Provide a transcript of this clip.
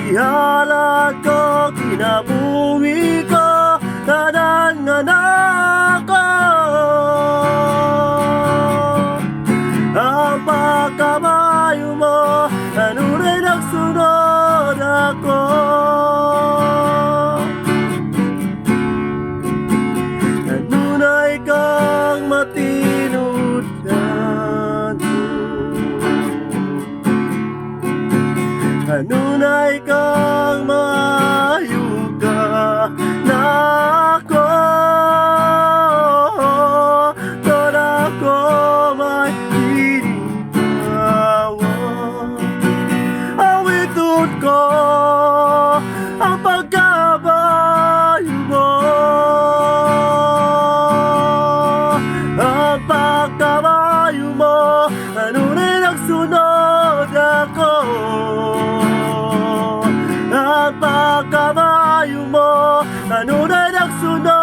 ihalad ko, kinabuhi ko, tanan nga nako. Ang pagkamayo mo, ano rin nagsunod ako. Nanunay kang matinudyan ko, nanunay kang maayo ka nako. Doon ako may inigawa. Awitod ko ang pagkabayo mo, ang pagkabayo mo, ano rin nagsunod ako. Ang pagkabayo mo, ano rin nagsunod